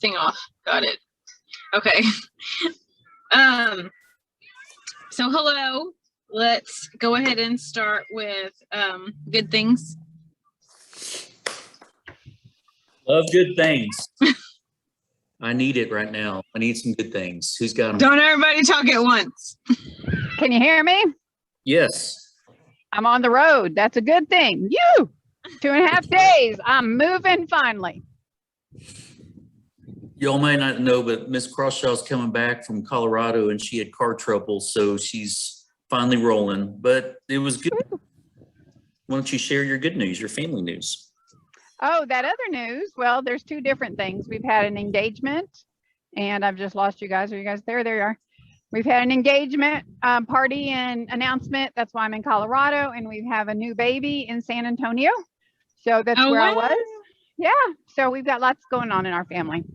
thing off. Got it. Okay. So hello. Let's go ahead and start with good things. Love good things. I need it right now. I need some good things. Who's got them? Don't everybody talk at once. Can you hear me? Yes. I'm on the road. That's a good thing. 2.5 days. I'm moving finally. Y'all might not know, but Miss Crawshaw's coming back from Colorado and she had car trouble, so she's finally rolling. But it was good. Why don't you share your good news, your family news? Oh, that other news. Well, there's 2 different things. We've had an engagement, and I've just lost you guys. Are you guys there? There you are. We've had an engagement party and announcement. That's why I'm in Colorado, and we have a new baby in San Antonio. So that's where I was. Yeah. So we've got lots going on in our family.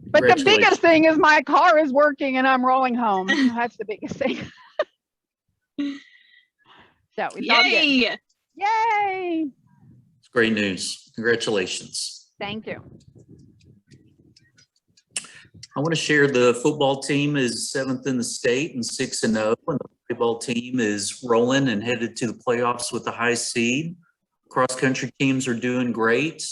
But the biggest thing is my car is working and I'm rolling home. That's the biggest thing. So it's all good. Yay! Great news. Congratulations. Thank you. I want to share the football team is 7th in the state and 6-0, and the volleyball team is rolling and headed to the playoffs with the high seed. Cross country teams are doing great.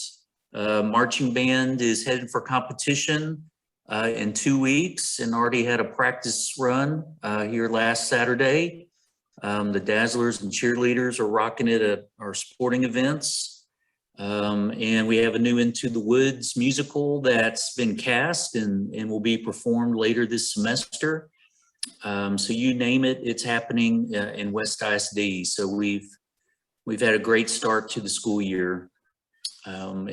Marching band is headed for competition in 2 weeks and already had a practice run here last Saturday. The Dazzlers and cheerleaders are rocking it at our sporting events. And we have a new Into the Woods musical that's been cast and will be performed later this semester. So you name it, it's happening in West ISD. So we've had a great start to the school year, and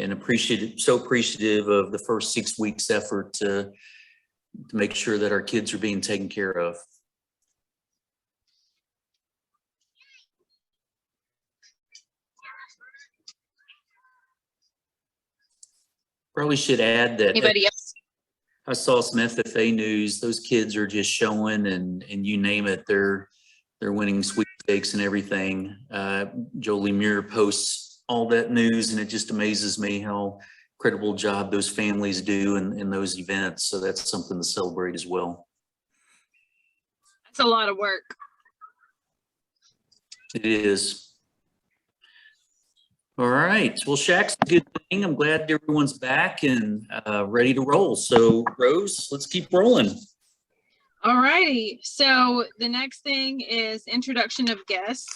so appreciative of the first 6 weeks effort to make sure that our kids are being taken care of. Probably should add that Anybody else? I saw some FFA news. Those kids are just showing, and you name it, they're winning sweepstakes and everything. Jolie Muir posts all that news, and it just amazes me how incredible job those families do in those events. So that's something to celebrate as well. That's a lot of work. It is. All right. Well, SHAC's a good thing. I'm glad everyone's back and ready to roll. So, Rose, let's keep rolling. All righty. So the next thing is introduction of guests.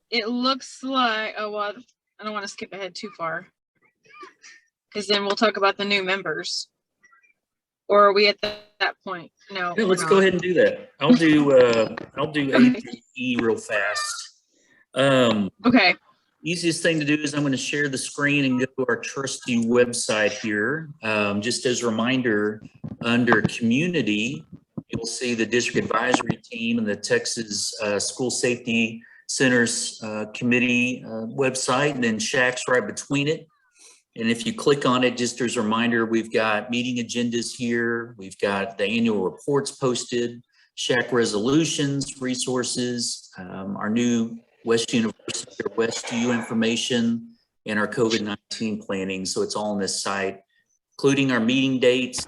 It looks like, oh, well, I don't want to skip ahead too far because then we'll talk about the new members. Or are we at that point? No. Yeah, let's go ahead and do that. I'll do A through E real fast. Okay. Easiest thing to do is I'm going to share the screen and go to our trusty website here. Just as a reminder, under community, you'll see the district advisory team and the Texas School Safety Centers Committee website, and then SHAC's right between it. And if you click on it, just as a reminder, we've got meeting agendas here. We've got the annual reports posted, SHAC resolutions, resources, our new West University or West U information, and our COVID-19 planning. So it's all on this site, including our meeting dates,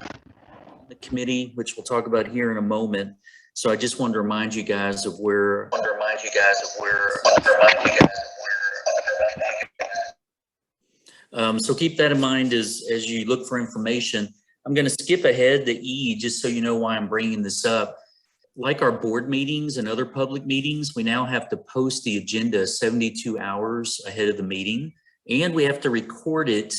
the committee, which we'll talk about here in a moment. So I just wanted to remind you guys of where. So keep that in mind as you look for information. I'm going to skip ahead to E just so you know why I'm bringing this up. Like our board meetings and other public meetings, we now have to post the agenda 72 hours ahead of the meeting, and we have to record it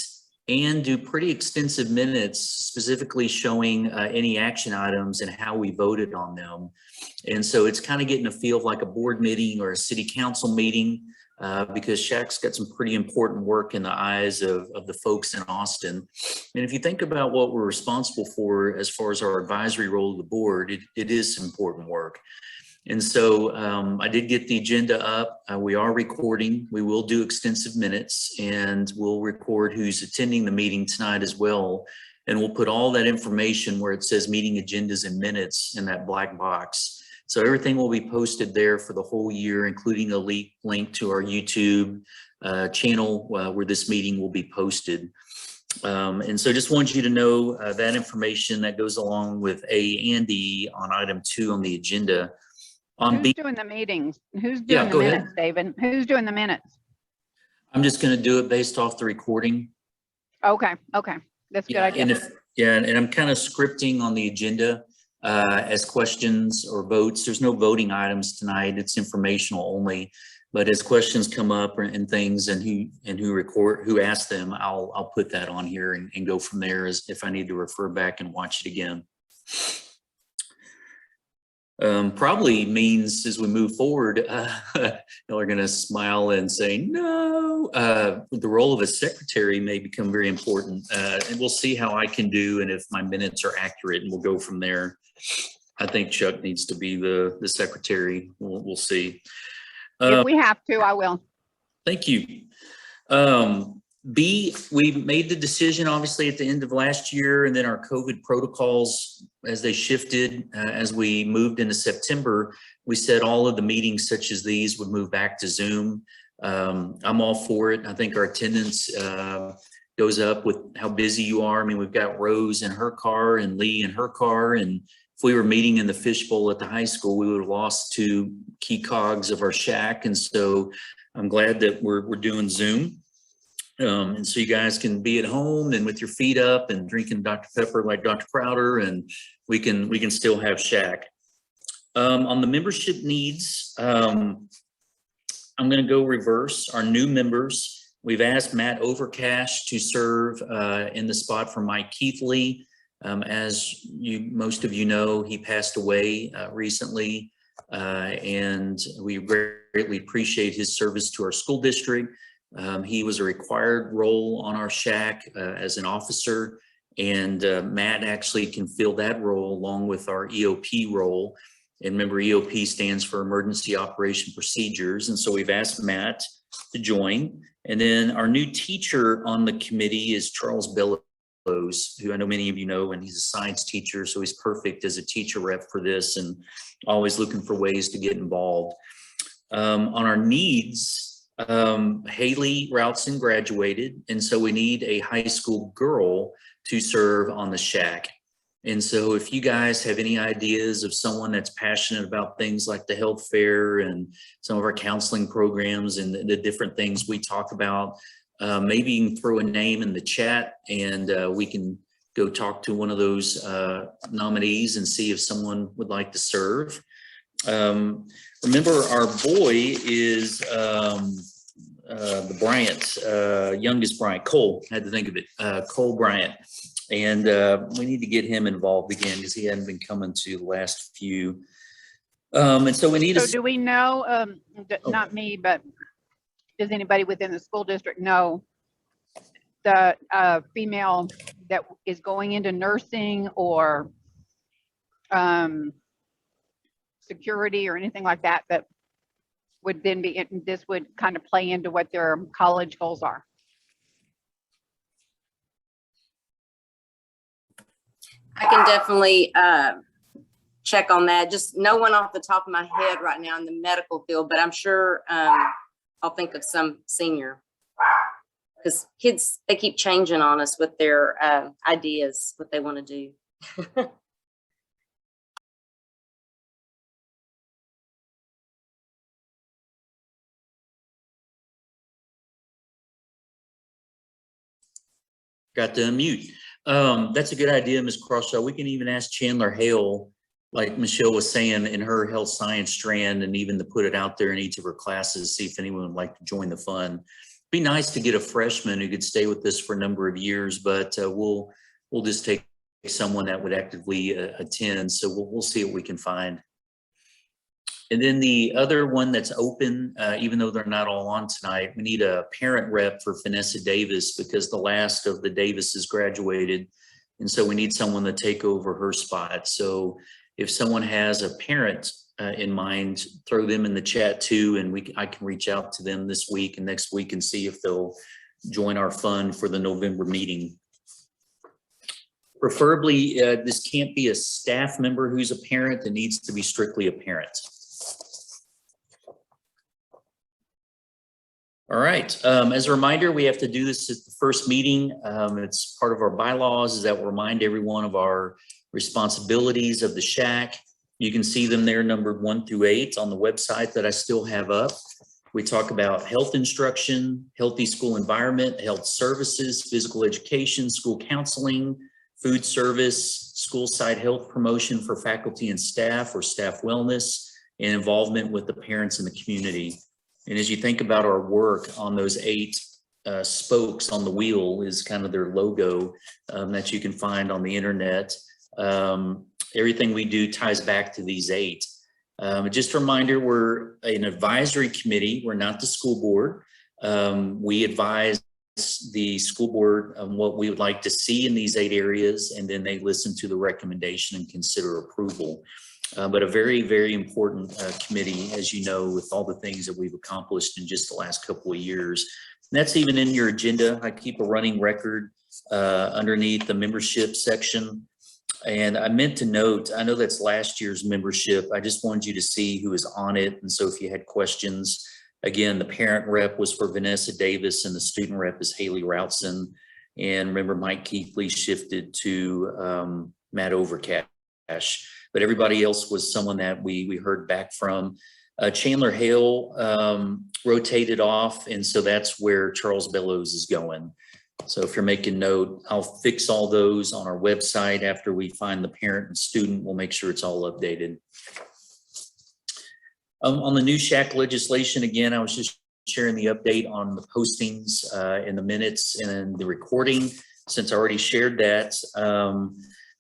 and do pretty extensive minutes specifically showing any action items and how we voted on them. And so it's kind of getting a feel of like a board meeting or a city council meeting because SHAC's got some pretty important work in the eyes of the folks in Austin. And if you think about what we're responsible for as far as our advisory role of the board, it is important work. And so I did get the agenda up. We are recording. We will do extensive minutes, and we'll record who's attending the meeting tonight as well. And we'll put all that information where it says meeting agendas and minutes in that black box. So everything will be posted there for the whole year, including a link to our YouTube channel where this meeting will be posted. And so just want you to know that information that goes along with A and E on item 2 on the agenda. On Who's B, doing the meetings? Who's Yeah, doing the go ahead. minutes, David? Who's doing the minutes? I'm just going to do it based off the recording. Okay, okay. That's a good idea. And and I'm kind of scripting on the agenda as questions or votes. There's no voting items tonight. It's informational only. But as questions come up and things and who asked them, I'll put that on here and go from there as if I need to refer back and watch it again. Probably means as we move forward, y'all are going to smile and say, no, the role of a secretary may become very important. And we'll see how I can do and if my minutes are accurate, and we'll go from there. I think Chuck needs to be the secretary. We'll see. If we have to, I will. Thank you. B, we made the decision obviously at the end of last year, and then our COVID protocols as they shifted as we moved into September, we said all of the meetings such as these would move back to Zoom. I'm all for it. I think our attendance goes up with how busy you are. I mean, we've got Rose in her car and Lee in her car, and if we were meeting in the fishbowl at the high school, we would have lost 2 key cogs of our SHAC. And so I'm glad that we're doing Zoom. And so you guys can be at home and with your feet up and drinking Dr. Pepper like Dr. Crowder, and we can still have SHAC. On the membership needs, I'm going to go reverse. Our new members, we've asked Matt Overcash to serve in the spot for Mike Keithley. As most of you know, he passed away recently, and we greatly appreciate his service to our school district. He was a required role on our SHAC as an officer, and Matt actually can fill that role along with our EOP role. And remember, EOP stands for Emergency Operation Procedures, and so we've asked Matt to join. And then our new teacher on the committee is Charles Bellows, who I know many of you know, and he's a science teacher, so he's perfect as a teacher rep for this and always looking for ways to get involved. On our needs, Haley Routson graduated, and so we need a high school girl to serve on the SHAC. And so if you guys have any ideas of someone that's passionate about things like the health fair and some of our counseling programs and the different things we talk about, maybe you can throw a name in the chat, and we can go talk to one of those nominees and see if someone would like to serve. Remember, our boy is the Bryant, youngest Bryant, Cole, had to think of it, Cole Bryant. And we need to get him involved again because he hadn't been coming to the last few. And so we need So do we know, not me, but does anybody within the school district know the female that is going into nursing or security or anything like that, that would then be, this would kind of play into what their college goals are? I can definitely check on that. Just no one off the top of my head right now in the medical field, but I'm sure I'll think of some senior, because kids, they keep changing on us with their ideas, what they want to do. Got to unmute. That's a good idea, Ms. Crawshaw. We can even ask Chandler Hale, like Michelle was saying, in her health science strand, and even to put it out there in each of her classes, see if anyone would like to join the fun. Be nice to get a freshman who could stay with us for a number of years, but we'll just take someone that would actively attend. So we'll see what we can find. And then the other one that's open, even though they're not all on tonight, we need a parent rep for Vanessa Davis because the last of the Davises graduated. And so we need someone to take over her spot. So if someone has a parent in mind, throw them in the chat too. And I can reach out to them this week and next week and see if they'll join our fund for the November meeting. Preferably, this can't be a staff member who's a parent. It needs to be strictly a parent. All right. As a reminder, we have to do this at the first meeting. It's part of our bylaws is that we remind everyone of our responsibilities of the SHAC. You can see them there numbered 1 through 8 on the website that I still have up. We talk about health instruction, healthy school environment, health services, physical education, school counseling, food service, school site health promotion for faculty and staff or staff wellness, and involvement with the parents and the community. And as you think about our work on those 8 spokes on the wheel is kind of their logo that you can find on the internet. Everything we do ties back to these 8. Just a reminder, we're an advisory committee. We're not the school board. We advise the school board on what we would like to see in these 8 areas, and then they listen to the recommendation and consider approval. But a very, very important committee, as you know, with all the things that we've accomplished in just the last couple of years. And that's even in your agenda. I keep a running record underneath the membership section. And I meant to note, I know that's last year's membership. I just wanted you to see who is on it. And so if you had questions, again, the parent rep was for Vanessa Davis and the student rep is Haley Routson. And remember, Mike Keithley shifted to Matt Overcash. But everybody else was someone that we heard back from. Chandler Hale rotated off, and so that's where Charles Bellows is going. So if you're making note, I'll fix all those on our website after we find the parent and student. We'll make sure it's all updated. On the new SHAC legislation, again, I was just sharing the update on the postings in the minutes and the recording. Since I already shared that,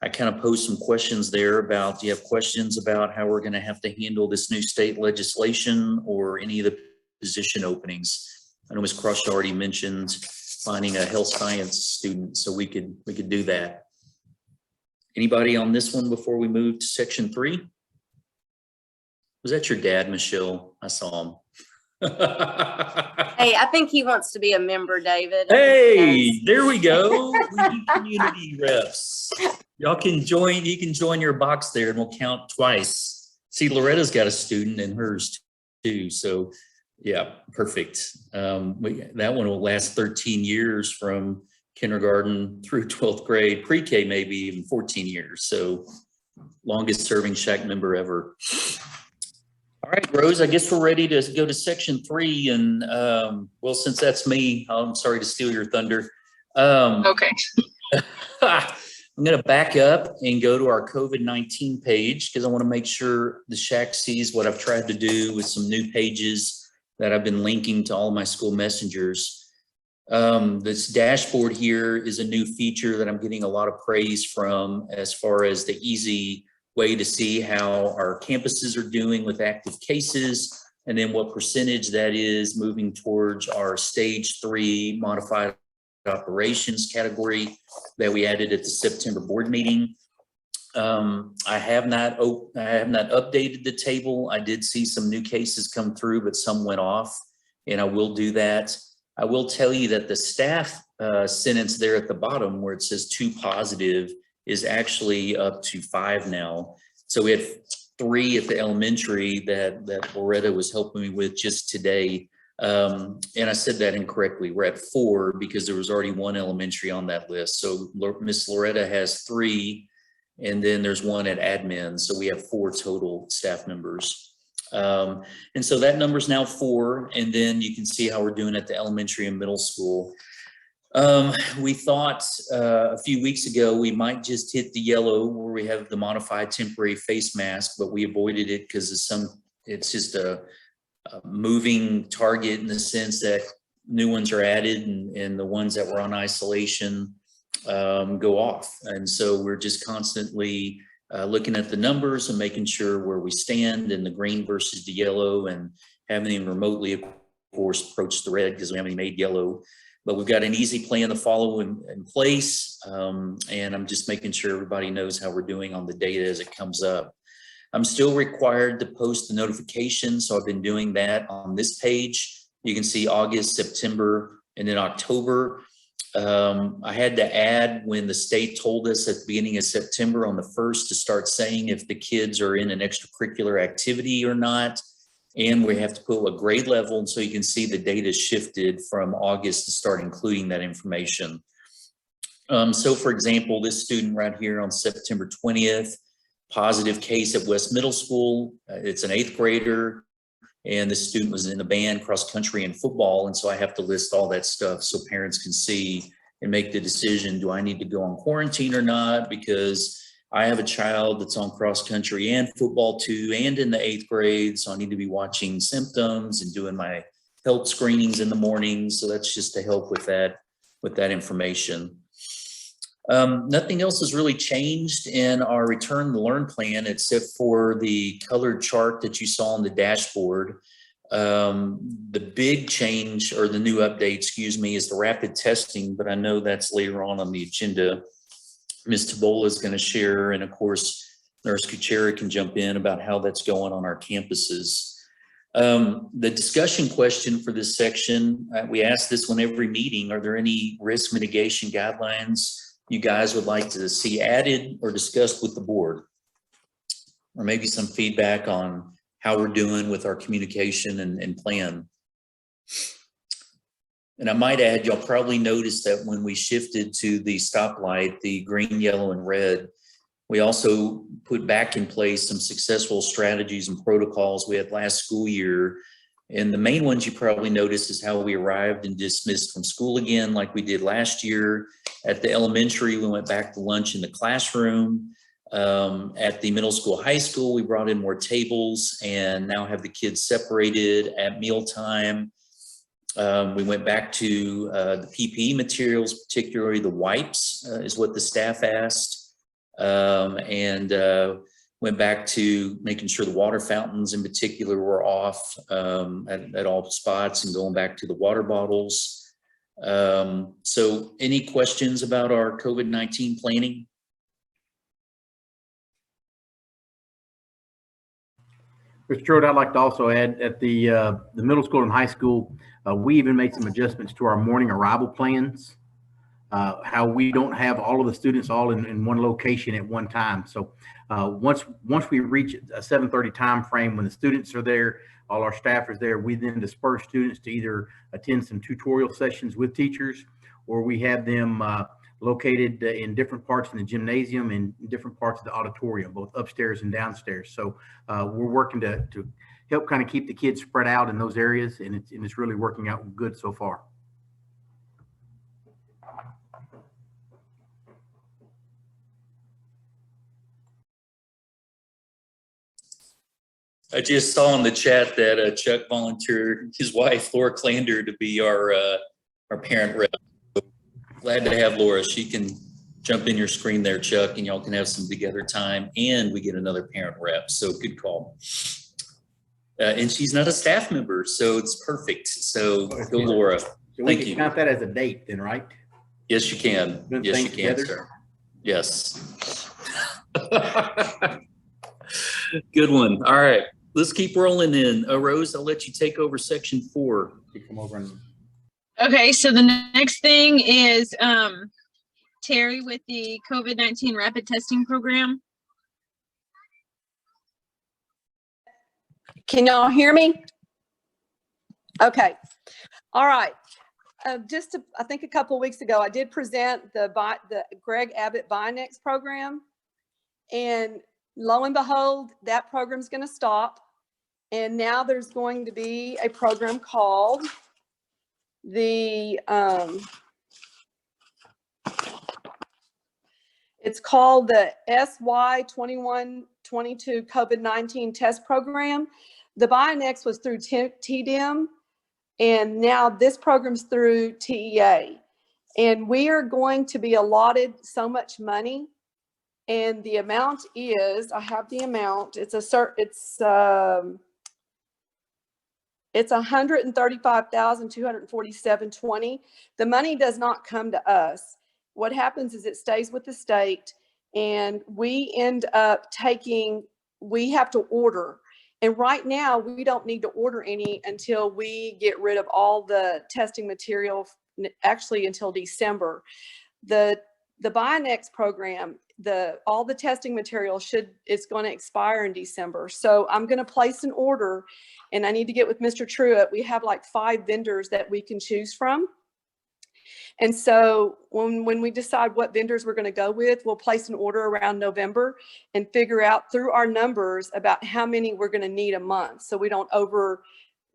I kind of posed some questions there about, do you have questions about how we're going to have to handle this new state legislation or any of the position openings? I know Ms. Crush already mentioned finding a health science student, so we could do that. Anybody on this one before we move to section 3? Was that your dad, Michelle? I saw him. Hey, I think he wants to be a member, David. Hey, there we go. We do community reps. Y'all can join. You can join your box there, and we'll count twice. See, Loretta's got a student in hers too. So, yeah, perfect. That one will last 13 years from kindergarten through 12th grade, pre-K maybe even 14 years. So, longest serving SHAC member ever. All right, Rose, I guess we're ready to go to section 3. And well, since that's me, I'm sorry to steal your thunder. Okay. I'm going to back up and go to our COVID-19 page because I want to make sure the SHAC sees what I've tried to do with some new pages that I've been linking to all my school messengers. This dashboard here is a new feature that I'm getting a lot of praise from as far as the easy way to see how our campuses are doing with active cases, and then what percentage that is moving towards our stage 3 modified operations category that we added at the September board meeting. I have not updated the table. I did see some new cases come through, but some went off, and I will do that. I will tell you that the staff sentence there at the bottom where it says 2 positive is actually up to 5 now. So we had 3 at the elementary that Loretta was helping me with just today. And I said that incorrectly. We're at 4 because there was already 1 elementary on that list. So Miss Loretta has 3, and then there's 1 at admin. So we have 4 total staff members. And so that number is now 4. And then you can see how we're doing at the elementary and middle school. We thought a few weeks ago we might just hit the yellow where we have the modified temporary face mask, but we avoided it because it's just a moving target in the sense that new ones are added and the ones that were on isolation go off. And so we're just constantly looking at the numbers and making sure where we stand in the green versus the yellow, and haven't even remotely, of course, approached the red because we haven't made yellow. But we've got an easy plan to follow in place, and I'm just making sure everybody knows how we're doing on the data as it comes up. I'm still required to post the notification, so I've been doing that on this page. You can see August, September, and then October. I had to add when the state told us at the beginning of September on the 1st to start saying if the kids are in an extracurricular activity or not. And we have to put a grade level, and so you can see the data shifted from August to start including that information. So for example, this student right here on September 20th, positive case at West Middle School. It's an 8th grader, and the student was in the band, cross country, and football. And so I have to list all that stuff so parents can see and make the decision, do I need to go on quarantine or not? Because I have a child that's on cross country and football too, and in the 8th grade. So I need to be watching symptoms and doing my health screenings in the morning. So that's just to help with that information. Nothing else has really changed in our return to learn plan, except for the colored chart that you saw on the dashboard. The big change, or the new update, excuse me, is the rapid testing, but I know that's later on the agenda. Ms. Tabola is going to share, and of course, Nurse Kuchera can jump in about how that's going on our campuses. The discussion question for this section, we ask this one every meeting: are there any risk mitigation guidelines you guys would like to see added or discussed with the board? Or maybe some feedback on how we're doing with our communication and plan. And I might add, y'all probably noticed that when we shifted to the stoplight, the green, yellow, and red, we also put back in place some successful strategies and protocols we had last school year. And the main ones you probably noticed is how we arrived and dismissed from school again, like we did last year. At the elementary, we went back to lunch in the classroom. At the middle school, high school, we brought in more tables and now have the kids separated at mealtime. We went back to the PPE materials, particularly the wipes, is what the staff asked. Went back to making sure the water fountains in particular were off at all spots, and going back to the water bottles. So any questions about our COVID-19 planning? Mr. Strode, I'd like to also add, at the middle school and high school, we even made some adjustments to our morning arrival plans. How we don't have all of the students all in one location at one time. So once we reach a 7:30 time frame, when the students are there, all our staff is there, we then disperse students to either attend some tutorial sessions with teachers, or we have them located in different parts in the gymnasium and different parts of the auditorium, both upstairs and downstairs. So we're working to help kind of keep the kids spread out in those areas, and it's really working out good so far. I just saw in the chat that Chuck volunteered his wife, Laura Clander, to be our parent rep. Glad to have Laura. She can jump in your screen there, Chuck, and y'all can have some together time, and we get another parent rep. So good call. And she's not a staff member, so it's perfect. So go, Laura. So we Thank can you. count that as a date then, right? Yes, you can. Good Yes, you things can, together. sir. Yes. Good one. All right. Let's keep rolling in. Rose, I'll let you take over section 4. Come over and Okay, so the next thing is Terry with the COVID-19 rapid testing program. Can y'all hear me? Okay. All right. I think a couple of weeks ago, I did present the Greg Abbott Binex program, and lo and behold, that program's going to stop. And now there's going to be a program called it's called the SY2122 COVID-19 test program. The Binex was through TDM, and now this program's through TEA. And we are going to be allotted so much money. And the amount is, I have the amount, it's $135,247.20. The money does not come to us. What happens is it stays with the state, and we end up we have to order. And right now we don't need to order any until we get rid of all the testing material, actually until December. The Binex program all the testing material is going to expire in December. So I'm going to place an order, and I need to get with Mr. Truitt. We have like 5 vendors that we can choose from. And so when we decide what vendors we're going to go with, we'll place an order around November and figure out through our numbers about how many we're going to need a month, so we don't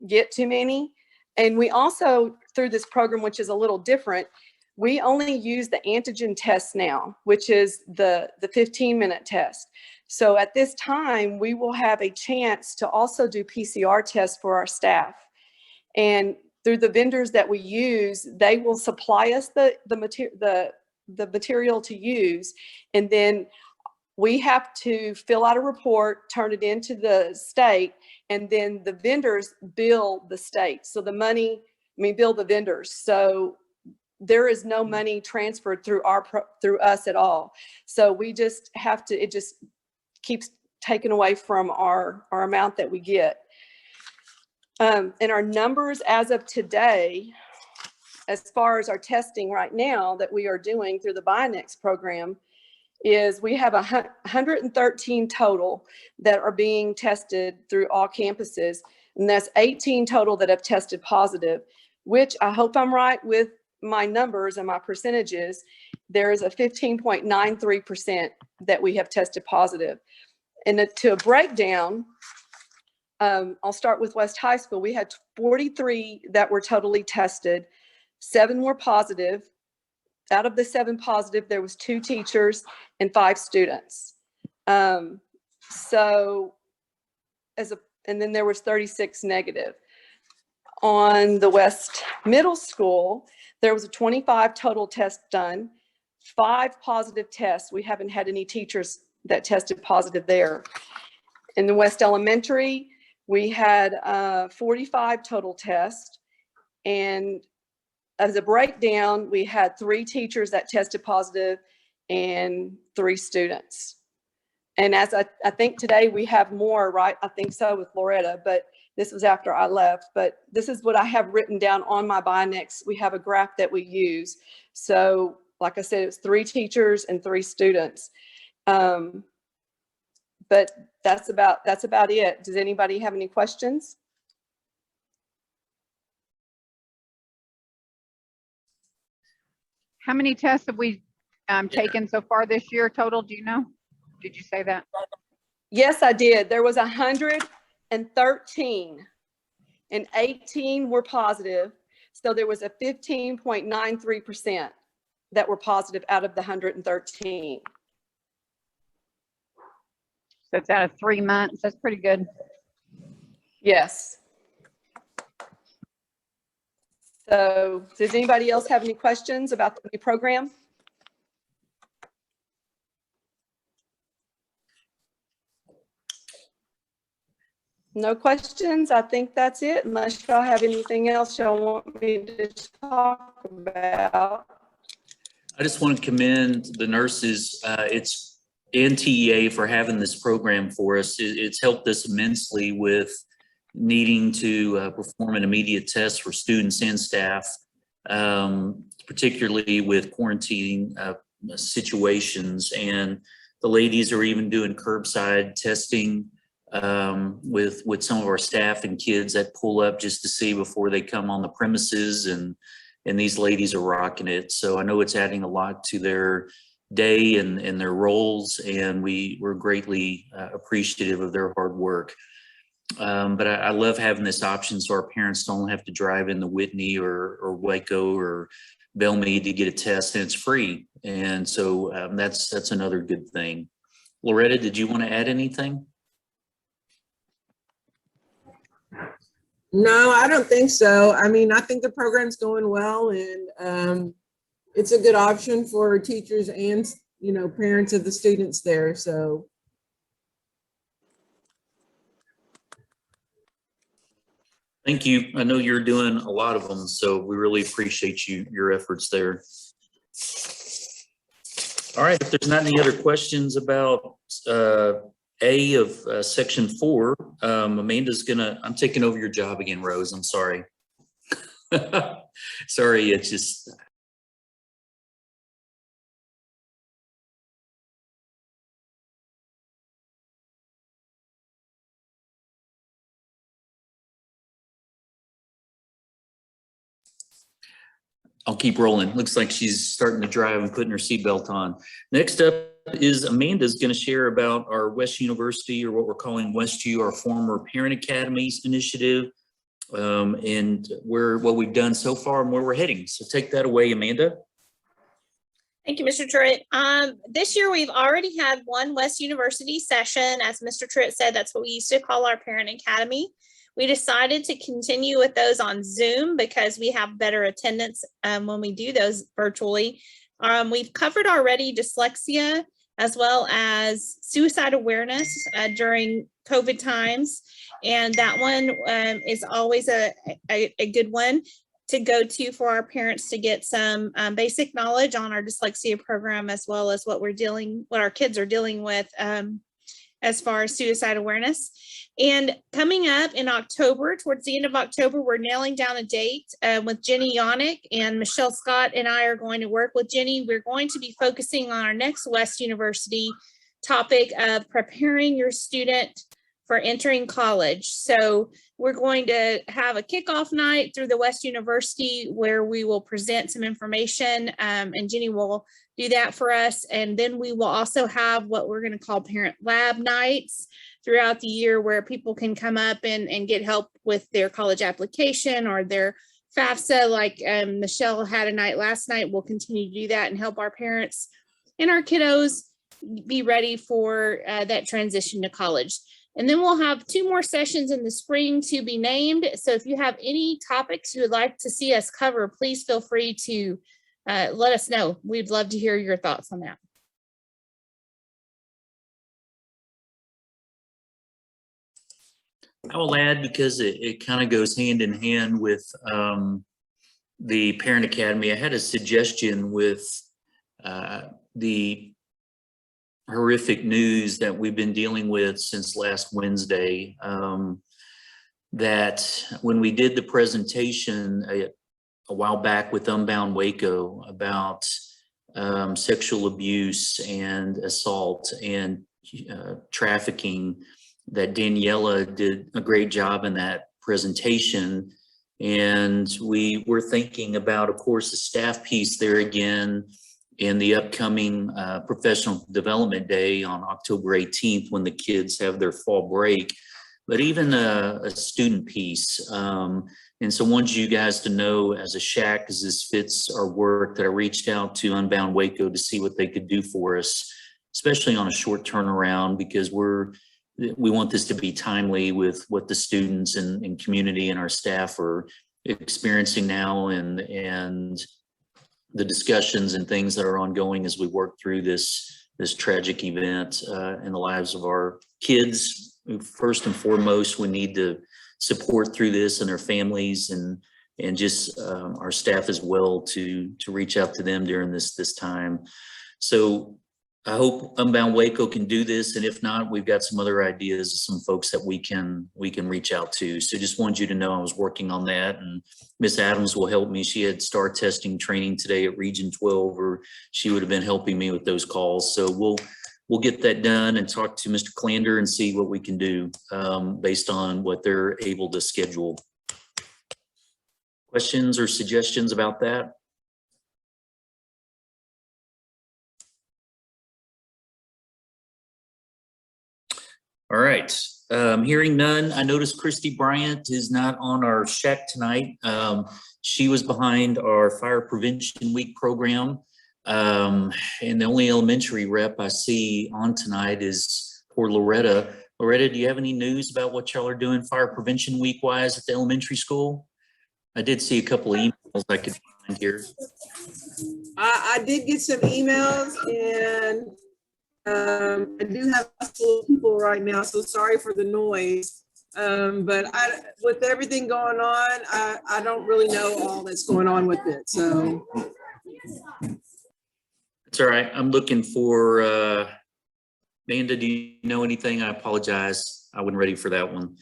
get too many. And we also, through this program, which is a little different, we only use the antigen test now, which is the 15-minute test. So at this time, we will have a chance to also do PCR tests for our staff. And through the vendors that we use, they will supply us the material to use. And then we have to fill out a report, turn it into the state, and then the vendors bill the state. So bill the vendors. So there is no money transferred through us at all. So we just have to, it just keeps taken away from our amount that we get. And our numbers as of today, as far as our testing right now that we are doing through the BioNext program, is we have 113 total that are being tested through all campuses. And that's 18 total that have tested positive, which I hope I'm right with my numbers and my percentages. There is a 15.93% that we have tested positive. And to a breakdown, I'll start with West High School. We had 43 that were totally tested. 7 were positive. Out of the 7 positive, there was 2 teachers and 5 students. And then there was 36 negative. On the West Middle School, there was a 25 total tests done, 5 positive tests. We haven't had any teachers that tested positive there. In the West Elementary, we had 45 total tests. And as a breakdown, we had 3 teachers that tested positive and 3 students. And as I think today we have more, right? I think so with Loretta, but this was after I left. But this is what I have written down on my BioNext. We have a graph that we use. So like I said, it's 3 teachers and 3 students. But that's about it. Does anybody have any questions? How many tests have we taken so far this year total? Do you know? Did you say that? Yes, I did. There was 113 and 18 were positive. So there was a 15.93% that were positive out of the 113. That's out of 3 months. That's pretty good. Yes. So does anybody else have any questions about the new program? No questions? I think that's it, unless y'all have anything else y'all want me to talk about. I just want to commend the nurses, and TEA for having this program for us. It's helped us immensely with needing to perform an immediate test for students and staff, particularly with quarantine situations. And the ladies are even doing curbside testing with some of our staff and kids that pull up just to see before they come on the premises, and these ladies are rocking it. So I know it's adding a lot to their day and their roles, and we're greatly appreciative of their hard work. But I love having this option so our parents don't have to drive into Whitney or Waco or Bellmead to get a test, and it's free. And so that's another good thing. Loretta, did you want to add anything? No, I don't think so. I mean, I think the program's going well, and it's a good option for teachers and, parents of the students there. So. Thank you. I know you're doing a lot of them, so we really appreciate your efforts there. All right, if there's not any other questions about A of section 4, Amanda's I'm taking over your job again, Rose. I'm sorry. Sorry, it's just, I'll keep rolling. Looks like she's starting to drive and putting her seatbelt on. Next up is Amanda's going to share about our West University, or what we're calling WestU, our former Parent Academies initiative, and what we've done so far and where we're heading. So take that away, Amanda. Thank you, Mr. Truitt. This year, we've already had one West University session. As Mr. Truitt said, that's what we used to call our Parent Academy. We decided to continue with those on Zoom because we have better attendance when we do those virtually. We've covered already dyslexia as well as suicide awareness during COVID times. And that one is always a good one to go to for our parents to get some basic knowledge on our dyslexia program, as well as what our kids are dealing with as far as suicide awareness. And coming up in October, towards the end of October, we're nailing down a date with Jenny Yannick, and Michelle Scott and I are going to work with Jenny. We're going to be focusing on our next West University topic of preparing your student for entering college. So we're going to have a kickoff night through the West University where we will present some information, and Jenny will do that for us. And then we will also have what we're going to call parent lab nights throughout the year, where people can come up and get help with their college application or their FAFSA. Like Michelle had a night last night, we'll continue to do that and help our parents and our kiddos be ready for that transition to college. And then we'll have 2 more sessions in the spring to be named. So if you have any topics you would like to see us cover, please feel free to let us know. We'd love to hear your thoughts on that. I will add, because it kind of goes hand in hand with the Parent Academy. I had a suggestion with the horrific news that we've been dealing with since last Wednesday, that when we did the presentation a while back with Unbound Waco about sexual abuse and assault and trafficking, that Daniela did a great job in that presentation. And we were thinking about, of course, the staff piece there again in the upcoming Professional Development Day on October 18th, when the kids have their fall break, but even a student piece. And so I want you guys to know, as a SHAC, because this fits our work, that I reached out to Unbound Waco to see what they could do for us, especially on a short turnaround, because we want this to be timely with what the students and community and our staff are experiencing now, and the discussions and things that are ongoing as we work through this tragic event in the lives of our kids. First and foremost, we need to support through this and their families, and just our staff as well, to reach out to them during this time. So I hope Unbound Waco can do this, and if not, we've got some other ideas of some folks that we can reach out to. So just wanted you to know I was working on that, and Miss Adams will help me. She had STAR testing training today at Region 12, or she would have been helping me with those calls. So we'll get that done and talk to Mr. Clander and see what we can do based on what they're able to schedule. Questions or suggestions about that? All right, hearing none. I noticed Christy Bryant is not on our SHAC tonight. She was behind our Fire Prevention Week program. And the only elementary rep I see on tonight is poor Loretta. Loretta, do you have any news about what y'all are doing Fire Prevention Week wise at the elementary school? I did see a couple of emails I could find here. I did get some emails, and I do have full people right now, so sorry for the noise. But with everything going on, I don't really know all that's going on with it. So it's all right. I'm looking for Amanda. Do you know anything? I apologize. I wasn't ready for that one.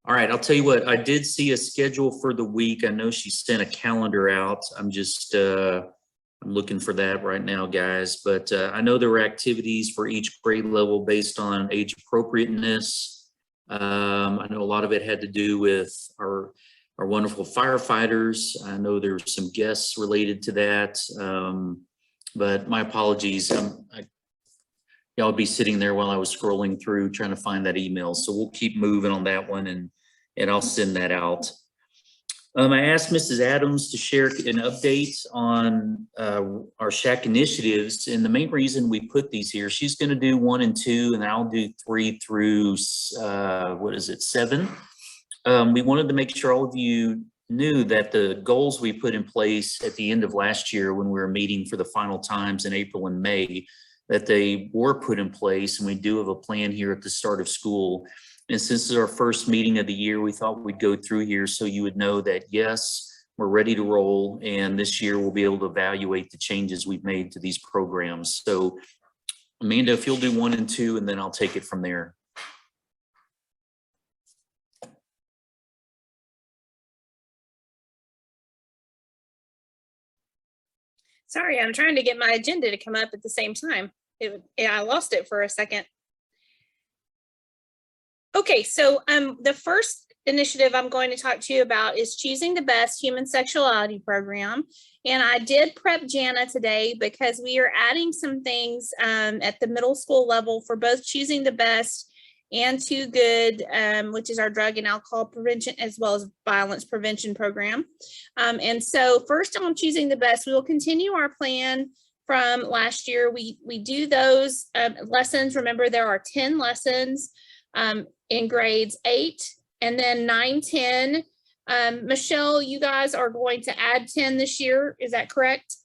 All right, I'll tell you what. I did see a schedule for the week. I know she sent a calendar out. I'm just I'm looking for that right now, guys. But I know there were activities for each grade level based on age appropriateness. I know a lot of it had to do with our wonderful firefighters. I know there were some guests related to that, but my apologies. Y'all be sitting there while I was scrolling through trying to find that email. So we'll keep moving on that one, and I'll send that out. I asked Mrs. Adams to share an update on our SHAC initiatives, and the main reason we put these here, she's going to do 1 and 2, and I'll do 3 through 7. We wanted to make sure all of you knew that the goals we put in place at the end of last year when we were meeting for the final times in April and May, that they were put in place, and we do have a plan here at the start of school. And since this is our first meeting of the year, we thought we'd go through here so you would know that, yes, we're ready to roll. And this year we'll be able to evaluate the changes we've made to these programs. So Amanda, if you'll do 1 and 2, and then I'll take it from there. Sorry, I'm trying to get my agenda to come up at the same time. I lost it for a second. Okay, so the first initiative I'm going to talk to you about is Choosing the Best Human Sexuality Program. And I did prep Jana today because we are adding some things at the middle school level for both Choosing the Best and Too Good, which is our drug and alcohol prevention as well as violence prevention program. And so first on Choosing the Best, we will continue our plan from last year. We do those lessons. Remember, there are 10 lessons in grades 8 and then 9, 10. Michelle, you guys are going to add 10 this year. Is that correct?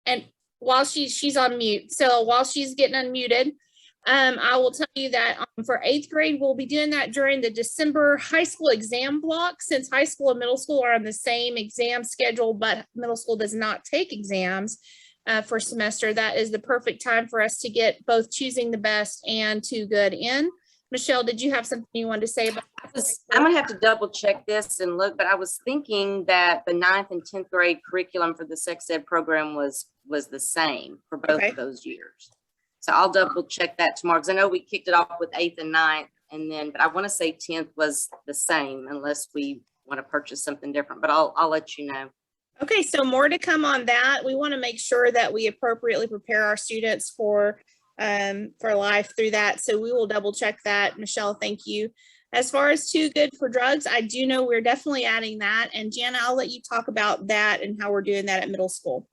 And while she's on mute, so while she's getting unmuted, I will tell you that for 8th grade, we'll be doing that during the December high school exam block. Since high school and middle school are on the same exam schedule, but middle school does not take exams for semester, that is the perfect time for us to get both Choosing the Best and Too Good in. Michelle, did you have something you wanted to say about that? I'm gonna have to double check this and look, but I was thinking that the 9th and 10th grade curriculum for the sex ed program was the same for both of those years. So I'll double check that tomorrow, because I know we kicked it off with 8th and 9th, and then, but I want to say 10th was the same unless we want to purchase something different, but I'll let you know. Okay, so more to come on that. We want to make sure that we appropriately prepare our students for life through that. So we will double check that. Michelle, thank you. As far as Too Good for Drugs, I do know we're definitely adding that. And Jana, I'll let you talk about that and how we're doing that at middle school.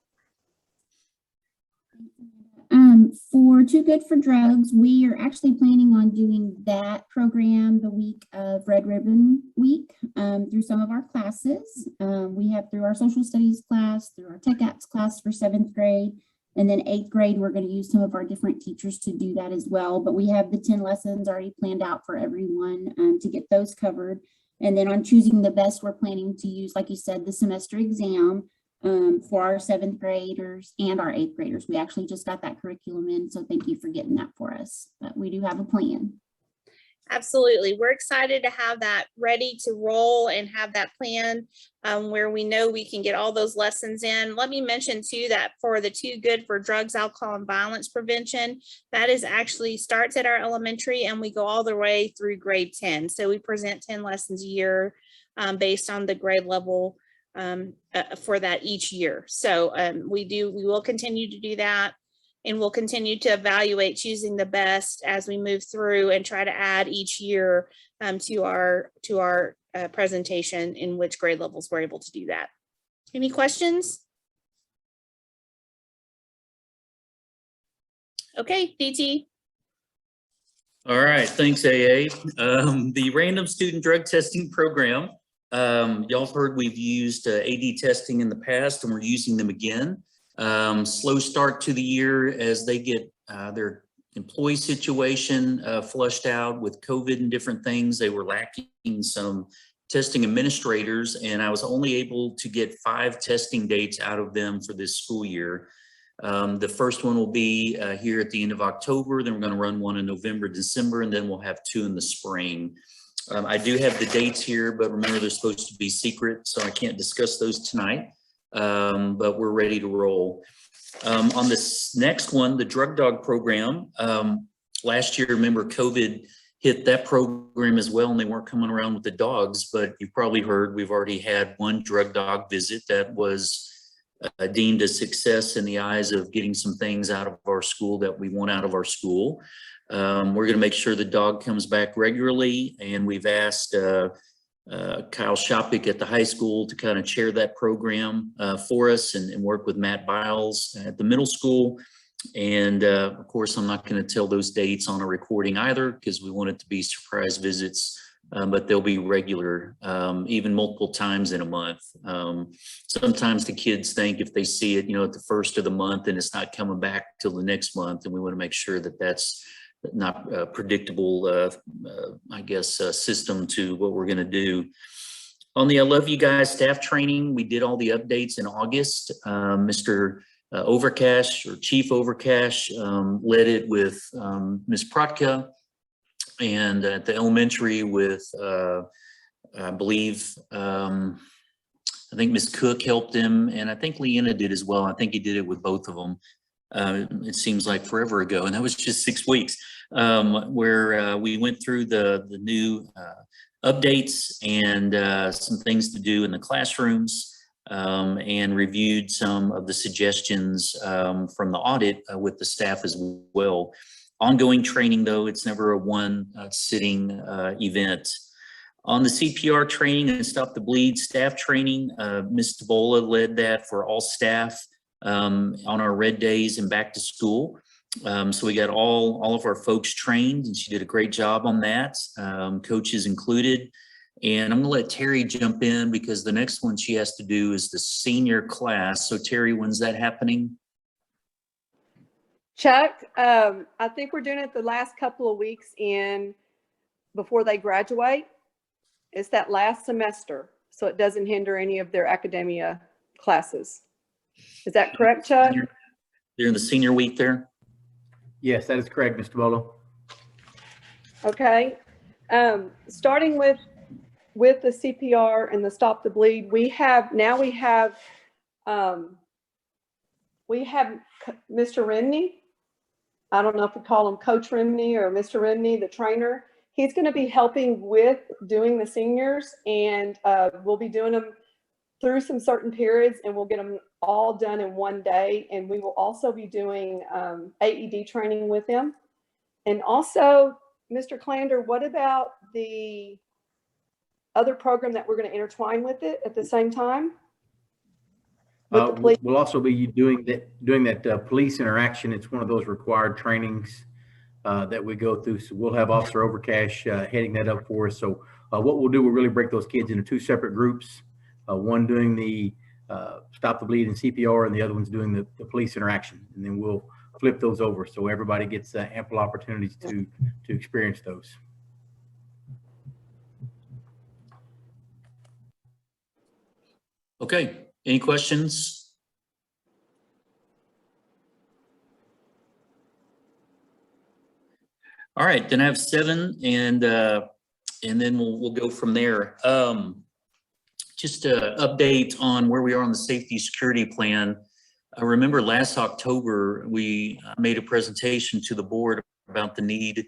For Too Good for Drugs, we are actually planning on doing that program the week of Red Ribbon Week through some of our classes. We have through our social studies class, through our tech apps class for 7th grade, and then 8th grade, we're going to use some of our different teachers to do that as well. But we have the 10 lessons already planned out for everyone to get those covered. And then on Choosing the Best, we're planning to use, like you said, the semester exam for our 7th graders and our 8th graders. We actually just got that curriculum in, so thank you for getting that for us. But we do have a plan. Absolutely. We're excited to have that ready to roll and have that plan where we know we can get all those lessons in. Let me mention too that for the Too Good for Drugs, Alcohol, and Violence Prevention, that is actually starts at our elementary and we go all the way through grade 10. So we present 10 lessons a year based on the grade level for that each year. So we will continue to do that, and we'll continue to evaluate Choosing the Best as we move through and try to add each year to our presentation in which grade levels we're able to do that. Any questions? Okay, DT. All right, thanks, AA. The Random Student Drug Testing Program. Y'all have heard we've used AD testing in the past, and we're using them again. Slow start to the year as they get their employee situation flushed out with COVID and different things. They were lacking some testing administrators, and I was only able to get 5 testing dates out of them for this school year. The first one will be here at the end of October, then we're going to run one in November, December, and then we'll have 2 in the spring. I do have the dates here, but remember they're supposed to be secret, so I can't discuss those tonight, but we're ready to roll. On this next one, the Drug Dog program, Last year, remember, COVID hit that program as well, and they weren't coming around with the dogs, but you've probably heard we've already had one drug dog visit that was deemed a success in the eyes of getting some things out of our school that we want out of our school. We're going to make sure the dog comes back regularly, and we've asked Kyle Shopik at the high school to kind of chair that program for us and work with Matt Biles at the middle school. And of course, I'm not going to tell those dates on a recording either, because we want it to be surprise visits, but they'll be regular, even multiple times in a month. Sometimes the kids think if they see it, at the first of the month and it's not coming back till the next month, and we want to make sure that that's not a predictable, system to what we're going to do. On the I Love You Guys staff training, we did all the updates in August. Mr. Overcash, or Chief Overcash, led it with Ms. Protka, and at the elementary with, I believe, I think Ms. Cook helped him, and I think Leanna did as well. I think he did it with both of them. It seems like forever ago, and that was just 6 weeks, where we went through the new updates and some things to do in the classrooms, and reviewed some of the suggestions from the audit with the staff as well. Ongoing training, though, it's never a one sitting event. On the CPR training and Stop the Bleed staff training, Ms. Tabola led that for all staff on our red days and back to school. So we got all of our folks trained, and she did a great job on that, coaches included. And I'm gonna let Terry jump in, because the next one she has to do is the senior class. So Terry, when's that happening? Chuck, I think we're doing it the last couple of weeks before they graduate. It's that last semester, so it doesn't hinder any of their academia classes. Is that correct, Chuck? They're in the senior week there? Yes, that is correct, Mr. Bolo. Okay. Starting with the CPR and the Stop the Bleed, we have Mr. Remney. I don't know if we call him Coach Remney or Mr. Remney, the trainer. He's going to be helping with doing the seniors, and we'll be doing them through some certain periods, and we'll get them all done in one day. And we will also be doing AED training with them. And also, Mr. Clander, what about the other program that we're going to intertwine with it at the same time? We'll also be doing that police interaction. It's one of those required trainings that we go through. So we'll have Officer Overcash heading that up for us. So what we'll do, we'll really break those kids into two separate groups. One doing the Stop the Bleed and CPR, and the other one's doing the police interaction. And then we'll flip those over so everybody gets ample opportunities to experience those. Okay, any questions? All right, then I have 7, and then we'll go from there. Just an update on where we are on the safety security plan. I remember last October, we made a presentation to the board about the need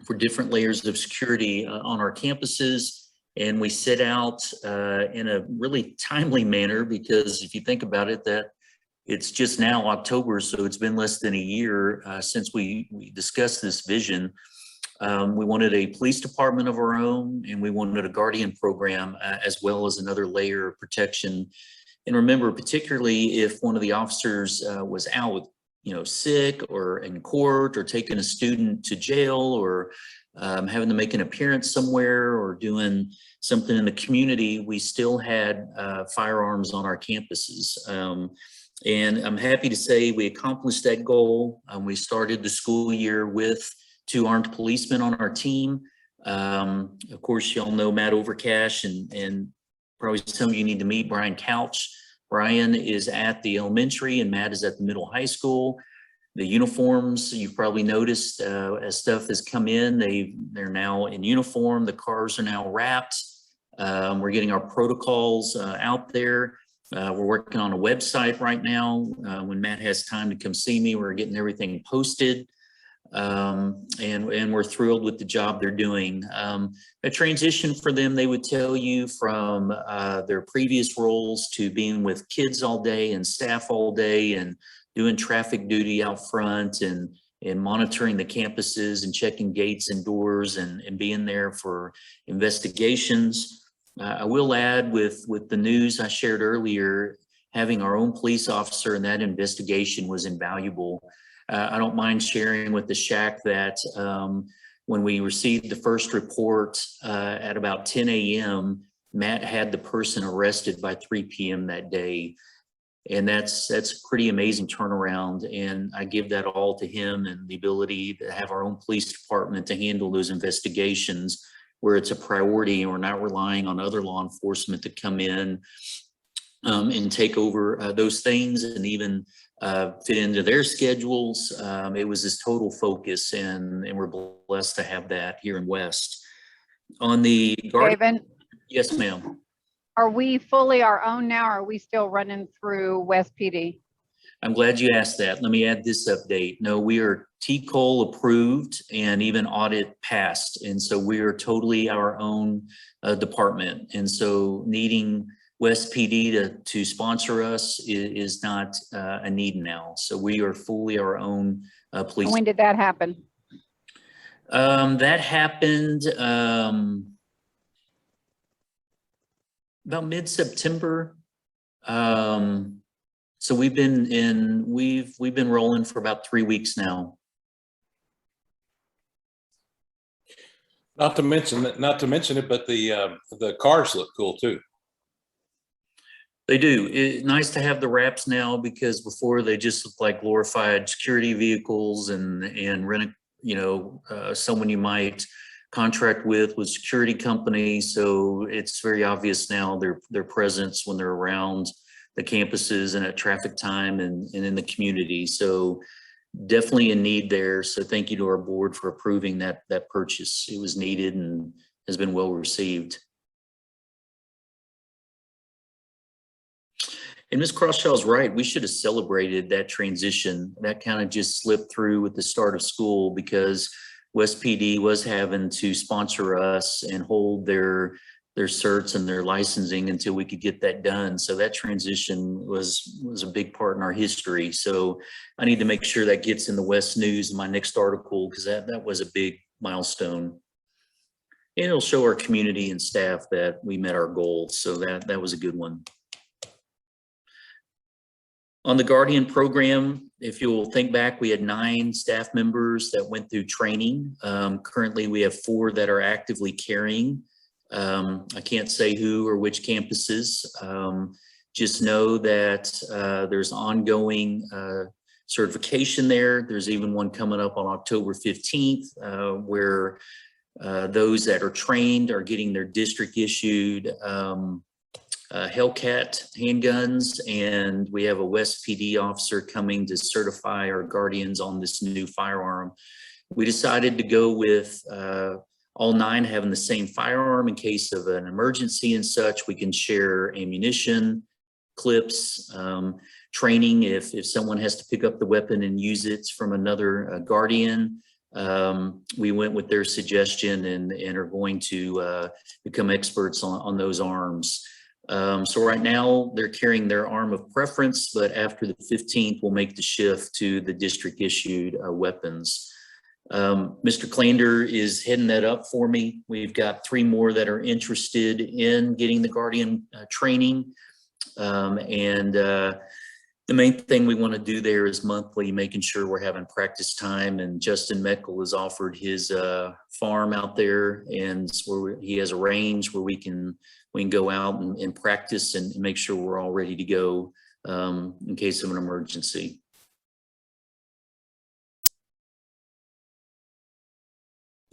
for different layers of security on our campuses. And we set out in a really timely manner, because if you think about it, that it's just now October, so it's been less than a year since we discussed this vision. We wanted a police department of our own, and we wanted a guardian program as well as another layer of protection. And remember, particularly if one of the officers was out, sick or in court, or taking a student to jail, or having to make an appearance somewhere, or doing something in the community, we still had firearms on our campuses. And I'm happy to say we accomplished that goal. We started the school year with 2 armed policemen on our team. Of course, y'all know Matt Overcash, and probably some of you need to meet Brian Couch. Brian is at the elementary and Matt is at the middle high school. The uniforms, you've probably noticed as stuff has come in, they're now in uniform. The cars are now wrapped. We're getting our protocols out there. We're working on a website right now. When Matt has time to come see me, we're getting everything posted. and we're thrilled with the job they're doing. A transition for them, they would tell you, from their previous roles to being with kids all day and staff all day and doing traffic duty out front and monitoring the campuses and checking gates and doors and being there for investigations. I will add, with the news I shared earlier, having our own police officer in that investigation was invaluable. I don't mind sharing with the SHAC that when we received the first report at about 10 a.m., Matt had the person arrested by 3 p.m. that day. And that's a pretty amazing turnaround. And I give that all to him and the ability to have our own police department to handle those investigations where it's a priority and we're not relying on other law enforcement to come in and take over those things and even fit into their schedules. It was this total focus, and we're blessed to have that here in West. On the David, yes, ma'am. are we fully our own now, or are we still running through West PD? I'm glad you asked that. Let me add this update. No, we are TCOL approved and even audit passed. And so we are totally our own department. And so needing West PD to sponsor us is not a need now. So we are fully our own police. When did that happen? That happened about mid-September. So we've been rolling for about 3 weeks now. Not to mention it, but the cars look cool too. They do. It's nice to have the wraps now, because before they just looked like glorified security vehicles and rent, someone you might contract with security companies. So it's very obvious now their presence when they're around the campuses and at traffic time and in the community. So definitely a need there. So thank you to our board for approving that purchase. It was needed and has been well received. And Ms. Crawshaw's right. We should have celebrated that transition. That kind of just slipped through with the start of school, because West PD was having to sponsor us and hold their certs and their licensing until we could get that done. So that transition was a big part in our history. So I need to make sure that gets in the West News in my next article, because that was a big milestone. And it'll show our community and staff that we met our goals. So that was a good one. On the Guardian program, if you'll think back, we had 9 staff members that went through training. Currently, we have 4 that are actively carrying. I can't say who or which campuses. Just know that there's ongoing certification there. There's even one coming up on October 15th, where those that are trained are getting their district issued Hellcat handguns, and we have a West PD officer coming to certify our guardians on this new firearm. We decided to go with all 9 having the same firearm in case of an emergency and such. We can share ammunition, clips, training if someone has to pick up the weapon and use it from another guardian. We went with their suggestion and are going to become experts on those arms. So right now they're carrying their arm of preference, but after the 15th, we'll make the shift to the district issued weapons. Mr. Clander is heading that up for me. We've got 3 more that are interested in getting the Guardian training. The main thing we want to do there is monthly, making sure we're having practice time. And Justin Meckel has offered his farm out there, and where he has a range where we can go out and practice and make sure we're all ready to go in case of an emergency.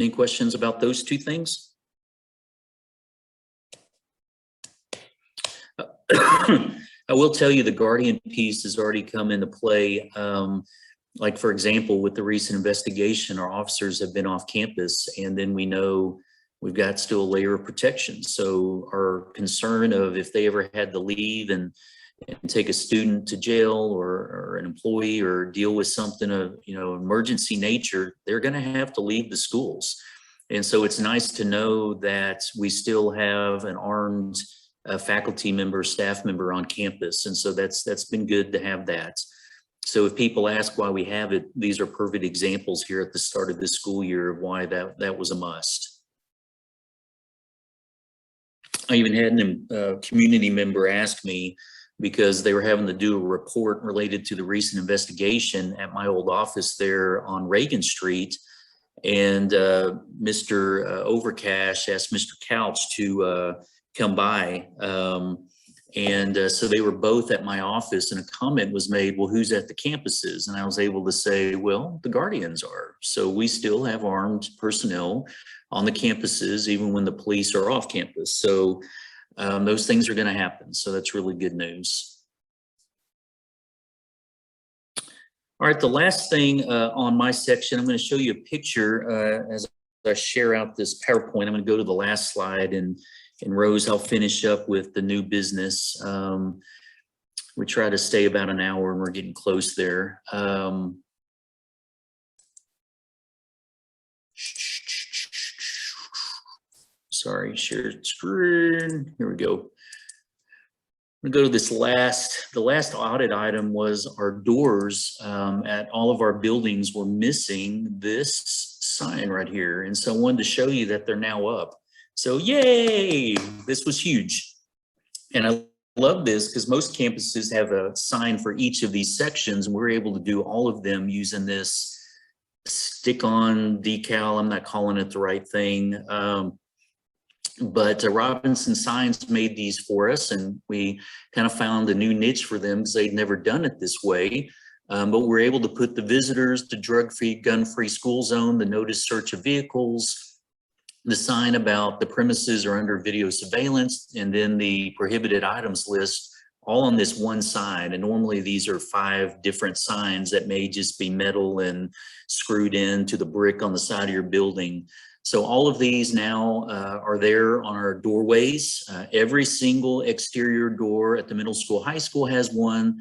Any questions about those 2 things? I will tell you the Guardian piece has already come into play. Like, for example, with the recent investigation, our officers have been off campus, and then we know we've got still a layer of protection. So our concern of if they ever had to leave and and take a student to jail or an employee or deal with something of, emergency nature, they're going to have to leave the schools. And so it's nice to know that we still have an armed faculty member, staff member on campus. And so that's been good to have that. So if people ask why we have it, these are perfect examples here at the start of this school year of why that was a must. I even had a community member ask me, because they were having to do a report related to the recent investigation at my old office there on Reagan Street. And Mr. Overcash asked Mr. Couch to come by. So they were both at my office, and a comment was made, well, who's at the campuses? And I was able to say, well, the guardians are. So we still have armed personnel on the campuses, even when the police are off campus. So those things are going to happen. So that's really good news. All right, the last thing on my section, I'm going to show you a picture as I share out this PowerPoint. I'm going to go to the last slide, and Rose, I'll finish up with the new business. We try to stay about an hour, and we're getting close there. Sorry, share screen. Here we go. I'm gonna go to this the last audit item was our doors at all of our buildings were missing this sign right here. And so I wanted to show you that they're now up. So yay, this was huge. And I love this because most campuses have a sign for each of these sections. And we're able to do all of them using this stick-on decal. I'm not calling it the right thing. But Robinson Signs made these for us, and we kind of found a new niche for them because they'd never done it this way. But we're able to put the visitors, the drug-free, gun-free school zone, the notice search of vehicles, the sign about the premises are under video surveillance, and then the prohibited items list all on this one sign. And normally these are 5 different signs that may just be metal and screwed into the brick on the side of your building. So all of these now are there on our doorways. Every single exterior door at the middle school, high school has one,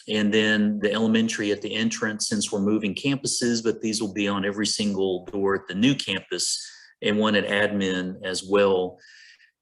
and then the elementary at the entrance, since we're moving campuses, but these will be on every single door at the new campus and one at admin as well.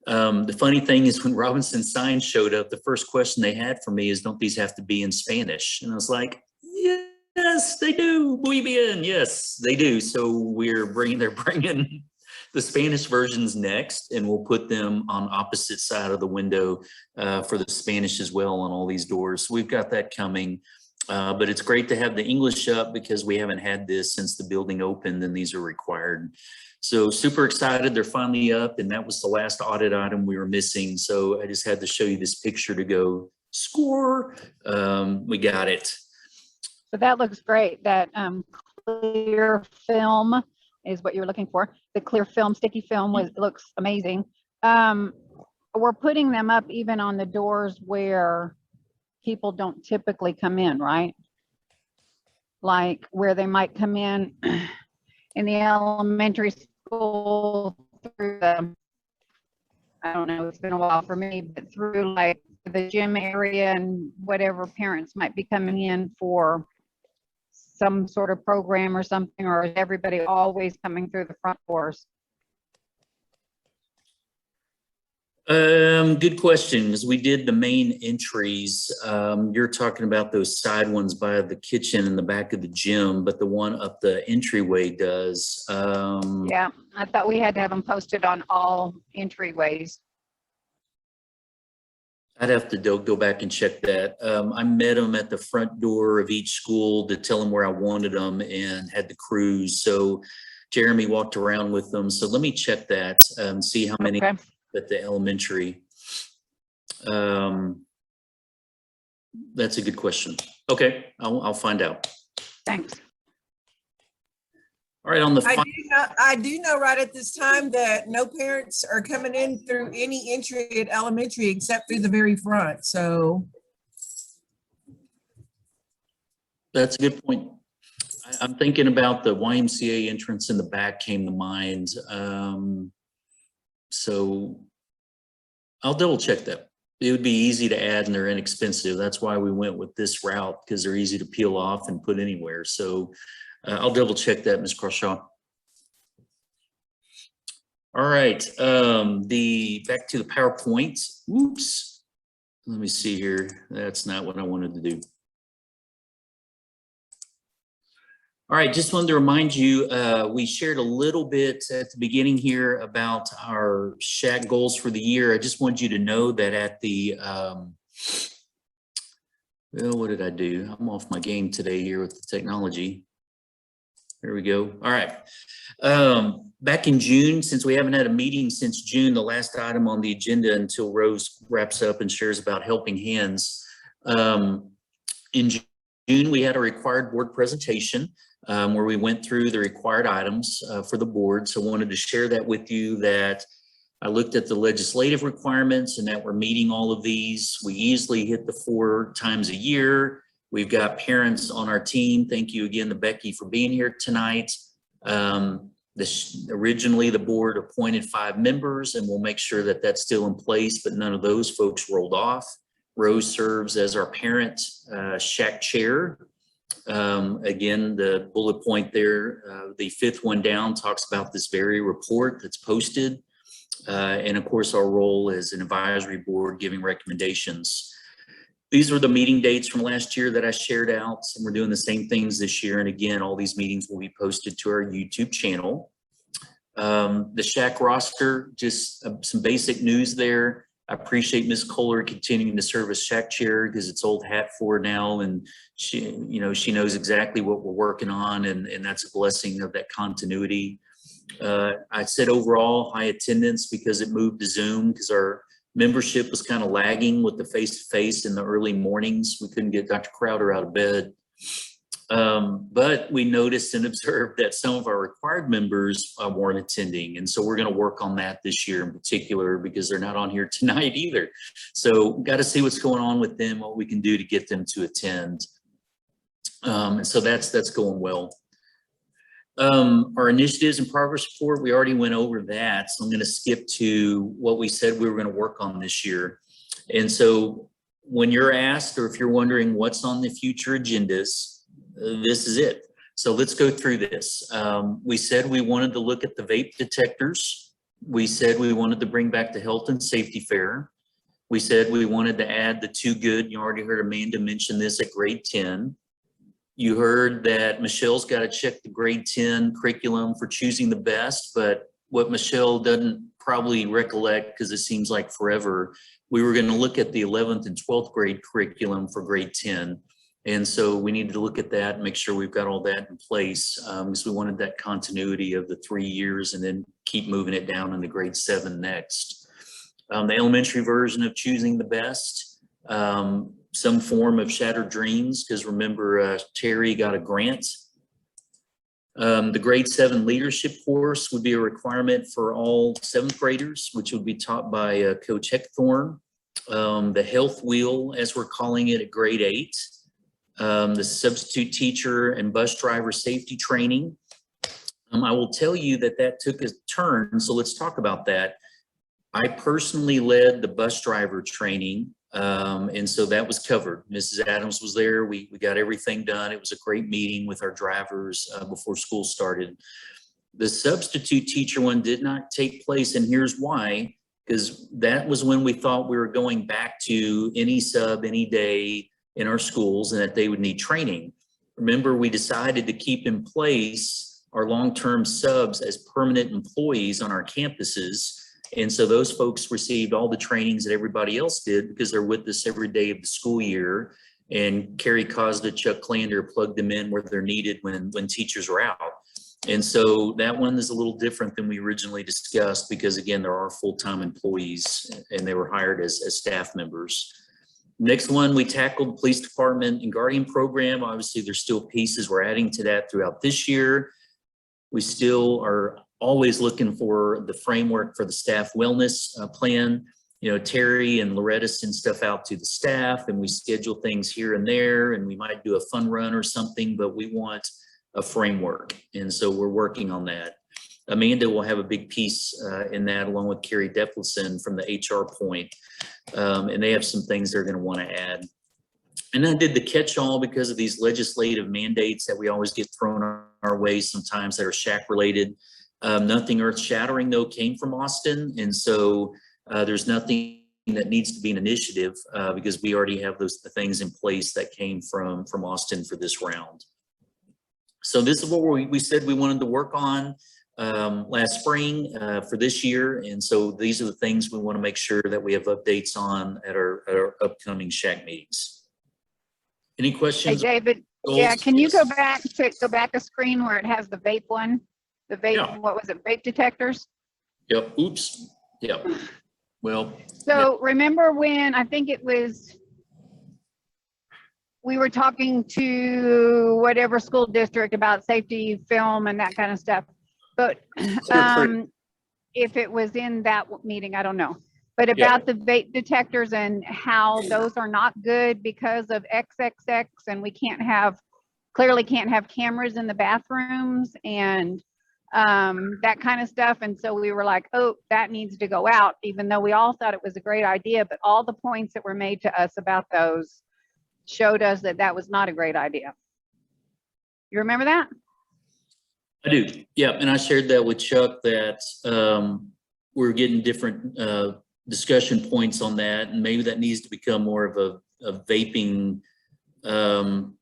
The funny thing is when Robinson Signs showed up, the first question they had for me is, don't these have to be in Spanish? And I was like, yes, they do. Muy bien. Yes, they do. So they're bringing the Spanish versions next, and we'll put them on opposite side of the window for the Spanish as well on all these doors. So we've got that coming, but it's great to have the English up because we haven't had this since the building opened, and these are required. So super excited, they're finally up, and that was the last audit item we were missing. So I just had to show you this picture to go score. We got it. So that looks great. That clear film is what you're looking for. The clear film, sticky film looks amazing. We're putting them up even on the doors where people don't typically come in, right? Like where they might come in the elementary school through the, I don't know, it's been a while for me, but through like the gym area and whatever parents might be coming in for some sort of program or something, or is everybody always coming through the front doors? Good question, because we did the main entries. You're talking about those side ones by the kitchen in the back of the gym, but the one up the entryway does. Yeah, I thought we had to have them posted on all entryways. I'd have to go back and check that. I met them at the front door of each school to tell them where I wanted them and had the crews. So Jeremy walked around with them. So let me check that and see how many at the elementary. That's a good question. Okay, I'll find out. Thanks. All right, on the I do know right at this time that no parents are coming in through any entry at elementary except through the very front. So that's a good point. I'm thinking about the YMCA entrance in the back came to mind. So I'll double check that. It would be easy to add and they're inexpensive. That's why we went with this route, because they're easy to peel off and put anywhere. So I'll double check that, Ms. Crawshaw. All right, back to the PowerPoint. Oops. Let me see here. That's not what I wanted to do. All right, just wanted to remind you, we shared a little bit at the beginning here about our SHAC goals for the year. I just wanted you to know that at the, well, what did I do? I'm off my game today here with the technology. There we go. All right. Back in June, since we haven't had a meeting since June, the last item on the agenda until Rose wraps up and shares about helping hands. In June, we had a required board presentation where we went through the required items for the board. So I wanted to share that with you, that I looked at the legislative requirements and that we're meeting all of these. We easily hit the 4 times a year. We've got parents on our team. Thank you again to Becky for being here tonight. Originally, the board appointed 5 members, and we'll make sure that that's still in place, but none of those folks rolled off. Rose serves as our parent SHAC chair. Again, the bullet point there, the 5th one down, talks about this very report that's posted. And of course, our role as an advisory board giving recommendations. These were the meeting dates from last year that I shared out, and we're doing the same things this year. And again, all these meetings will be posted to our YouTube channel. The SHAC roster, just some basic news there. I appreciate Ms. Kohler continuing to serve as SHAC chair, because it's old hat for her now, and she knows exactly what we're working on, and that's a blessing of that continuity. I said overall high attendance because it moved to Zoom, because our membership was kind of lagging with the face-to-face in the early mornings. We couldn't get Dr. Crowder out of bed. But we noticed and observed that some of our required members weren't attending. And so we're going to work on that this year in particular, because they're not on here tonight either. So got to see what's going on with them, what we can do to get them to attend. And so that's going well. Our initiatives and progress report, we already went over that. So I'm going to skip to what we said we were going to work on this year. And so when you're asked, or if you're wondering what's on the future agendas, this is it. So let's go through this. We said we wanted to look at the vape detectors. We said we wanted to bring back the health and safety fair. We said we wanted to add the 2 good. You already heard Amanda mention this at grade 10. You heard that Michelle's got to check the grade 10 curriculum for choosing the best, but what Michelle doesn't probably recollect, because it seems like forever, we were going to look at the 11th and 12th grade curriculum for grade 10. And so we needed to look at that and make sure we've got all that in place, because we wanted that continuity of the 3 years and then keep moving it down into grade 7 next. The elementary version of choosing the best, some form of shattered dreams, because remember, Terry got a grant. The grade 7 leadership course would be a requirement for all 7th graders, which would be taught by Coach Heckthorn. The health wheel, as we're calling it, at grade 8. The substitute teacher and bus driver safety training. I will tell you that took a turn, so let's talk about that. I personally led the bus driver training, and so that was covered. Mrs. Adams was there. We got everything done. It was a great meeting with our drivers before school started. The substitute teacher one did not take place, and here's why, because that was when we thought we were going back to any sub, any day in our schools, and that they would need training. Remember, we decided to keep in place our long-term subs as permanent employees on our campuses. And so those folks received all the trainings that everybody else did, because they're with us every day of the school year. And Carrie Cosda, Chuck Clander plugged them in where they're needed when teachers are out. And so that one is a little different than we originally discussed, because again, there are full-time employees and they were hired as staff members. Next one, we tackled police department and guardian program. Obviously, there's still pieces we're adding to that throughout this year. We still are always looking for the framework for the staff wellness plan. You know, Terry and Loretta send stuff out to the staff, and we schedule things here and there, and we might do a fun run or something, but we want a framework. And so we're working on that. Amanda will have a big piece in that, along with Carrie Deflison from the HR point. And they have some things they're going to want to add. And I did the catch-all because of these legislative mandates that we always get thrown our way sometimes that are SHAC related. Nothing earth-shattering though came from Austin. And so there's nothing that needs to be an initiative because we already have the things in place that came from Austin for this round. So this is what we said we wanted to work on last spring for this year. And so these are the things we want to make sure that we have updates on at our upcoming SHAC meetings. Any Hey, questions? David, yeah, can you go back a screen where it has the vape one? The vape, Yeah. what was it, vape detectors? Yep, oops, yep. Well. So remember when, I think it was, we were talking to whatever school district about safety film and that kind of stuff. But if it was in that meeting, I don't know. But about the vape detectors and how those are not good because of XXX, and we clearly can't have cameras in the bathrooms and that kind of stuff. And so we were like, oh, that needs to go out, even though we all thought it was a great idea. But all the points that were made to us about those showed us that that was not a great idea. You remember that? I do, yeah. And I shared that with Chuck that we're getting different discussion points on that, and maybe that needs to become more of a vaping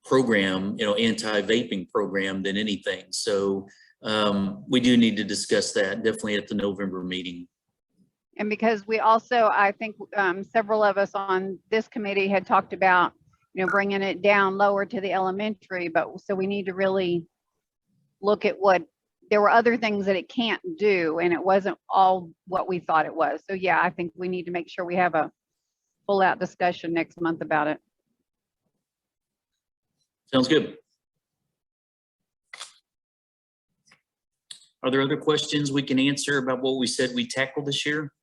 program, anti-vaping program than anything. So we do need to discuss that definitely at the November meeting. And because we also, I think several of us on this committee had talked about, bringing it down lower to the elementary, but so we need to really look at there were other things that it can't do, and it wasn't all what we thought it was. So yeah, I think we need to make sure we have a full out discussion next month about it. Sounds good. Are there other questions we can answer about what we said we tackled this year?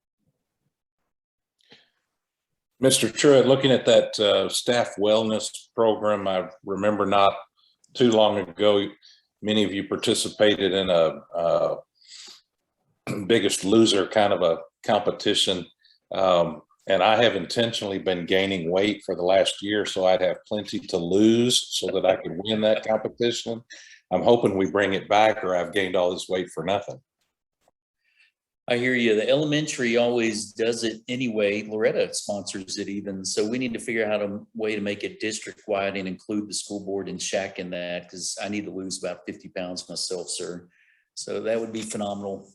Mr. Truitt, looking at that staff wellness program, I remember not too long ago, many of you participated in a Biggest Loser kind of a competition. And I have intentionally been gaining weight for the last year, so I'd have plenty to lose so that I could win that competition. I'm hoping we bring it back, or I've gained all this weight for nothing. I hear you. The elementary always does it anyway. Loretta sponsors it even. So we need to figure out a way to make it district-wide and include the school board and SHAC in that, because I need to lose about 50 pounds myself, sir. So that would be phenomenal.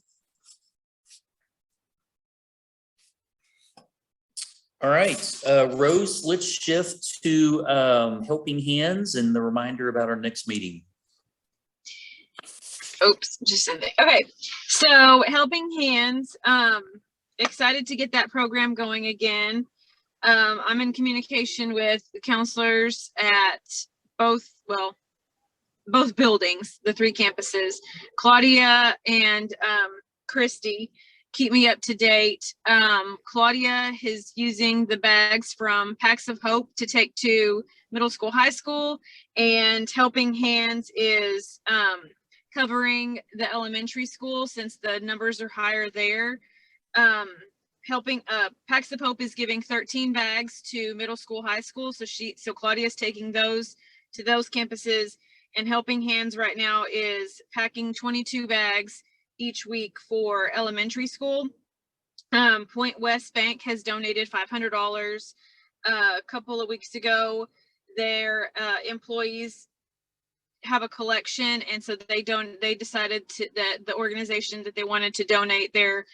All right, Rose, let's shift to Helping Hands and the reminder about our next meeting. Oops, just something. Okay, so Helping Hands, excited to get that program going again. I'm in communication with the counselors at both buildings, the 3 campuses. Claudia and Christy keep me up to date. Claudia is using the bags from Packs of Hope to take to middle school, high school, and Helping Hands is covering the elementary school since the numbers are higher there. Packs of Hope is giving 13 bags to middle school, high school. So Claudia's taking those to those campuses, and Helping Hands right now is packing 22 bags each week for elementary school. Point West Bank has donated $500. A couple of weeks ago, their employees have a collection, and so they decided that the organization that they wanted to donate their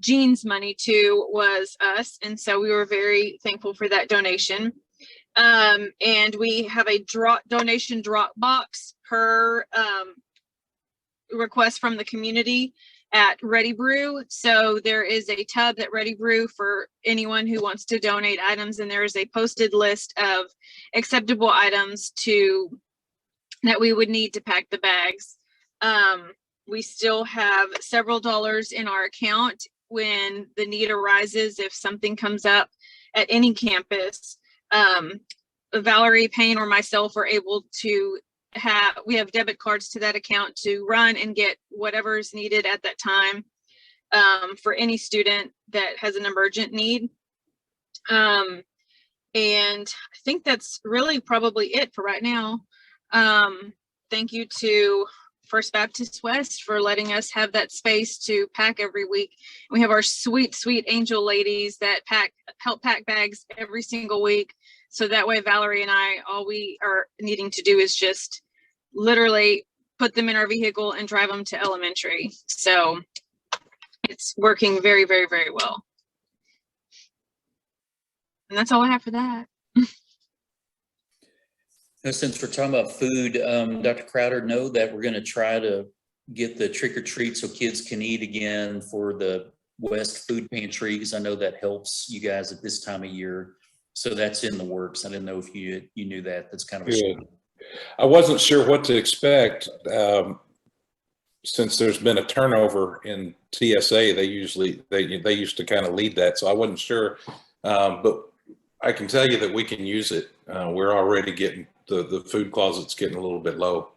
jeans money to was us, and so we were very thankful for that donation. And we have a donation drop box per request from the community at Ready Brew. So there is a tub at Ready Brew for anyone who wants to donate items, and there is a posted list of acceptable items that we would need to pack the bags. We still have several dollars in our account when the need arises if something comes up at any campus. Valerie Payne or myself are able to have debit cards to that account to run and get whatever is needed at that time for any student that has an emergent need. And I think that's really probably it for right now. Thank you to First Baptist West for letting us have that space to pack every week. We have our sweet, sweet angel ladies that help pack bags every single week. So that way, Valerie and I, all we are needing to do is just literally put them in our vehicle and drive them to elementary. So it's working very, very, very well. And that's all I have for that. Since we're talking about food, Dr. Crowder, know that we're going to try to get the trick or treat so kids can eat again for the West Food Pantry, because I know that helps you guys at this time of year. So that's in the works. I didn't know if you knew that. That's kind of a Good. I wasn't sure what to expect since there's been a turnover in TSA. They used to kind of lead that, so I wasn't sure. But I can tell you that we can use it. We're already getting the food closet's getting a little bit low.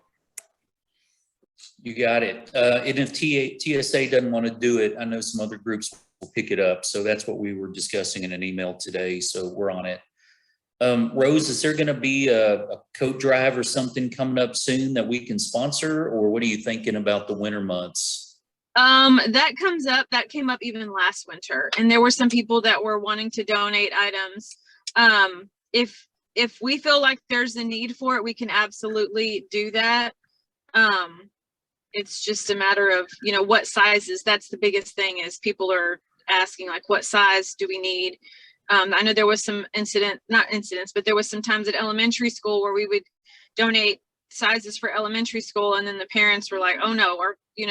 You got it. And if TSA doesn't want to do it, I know some other groups will pick it up. So that's what we were discussing in an email today. So we're on it. Rose, is there going to be a coat drive or something coming up soon that we can sponsor, or what are you thinking about the winter months? That came up even last winter, and there were some people that were wanting to donate items. If we feel like there's a need for it, we can absolutely do that. It's just a matter of, what sizes. That's the biggest thing, is people are asking, like, what size do we need? I know there was some but there was some times at elementary school where we would donate sizes for elementary school, and then the parents were like, oh no, or, we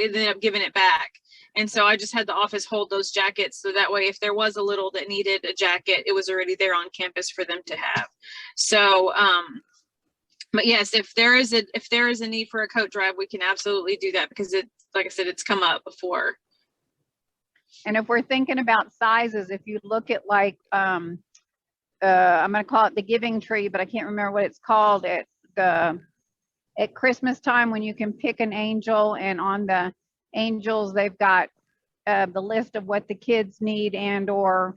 ended up giving it back. And so I just had the office hold those jackets, so that way if there was a little that needed a jacket, it was already there on campus for them to have. So, but yes, if there is a need for a coat drive, we can absolutely do that, because like I said, it's come up before. And if we're thinking about sizes, if you look at like, I'm going to call it the giving tree, but I can't remember what it's called at Christmas time, when you can pick an angel, and on the angels, they've got the list of what the kids need and or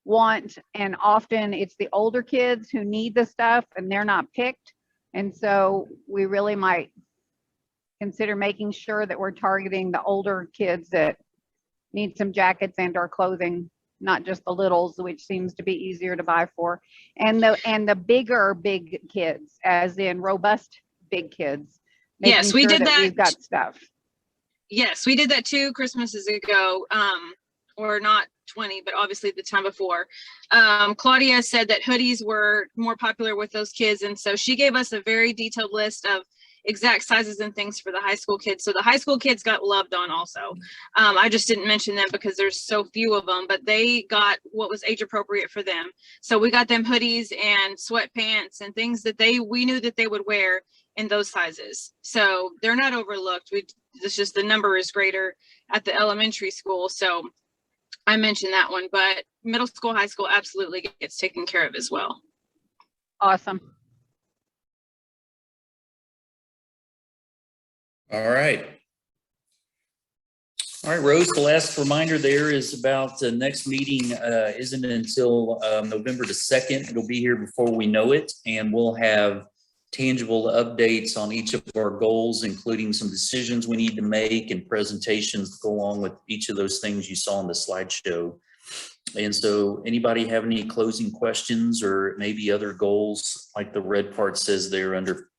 want. And often it's the older kids who need the stuff and they're not picked. And so we really might consider making sure that we're targeting the older kids that need some jackets and or clothing, not just the littles, which seems to be easier to buy for, and the big kids, as in robust big kids. Yes, we did that. We've got stuff. Yes, we did that 2 Christmases ago, or not 20, but obviously the time before. Claudia said that hoodies were more popular with those kids, and so she gave us a very detailed list of exact sizes and things for the high school kids. So the high school kids got loved on also. I just didn't mention them because there's so few of them, but they got what was age appropriate for them. So we got them hoodies and sweatpants and things that we knew that they would wear in those sizes. So they're not overlooked. It's just the number is greater at the elementary school. So I mentioned that one, but middle school, high school absolutely gets taken care of as well. Awesome. All right. All right, Rose, the last reminder there is about the next meeting isn't until November the 2nd. It'll be here before we know it, and we'll have tangible updates on each of our goals, including some decisions we need to make and presentations to go along with each of those things you saw in the slideshow. And so anybody have any closing questions or maybe other goals, like the red part says there under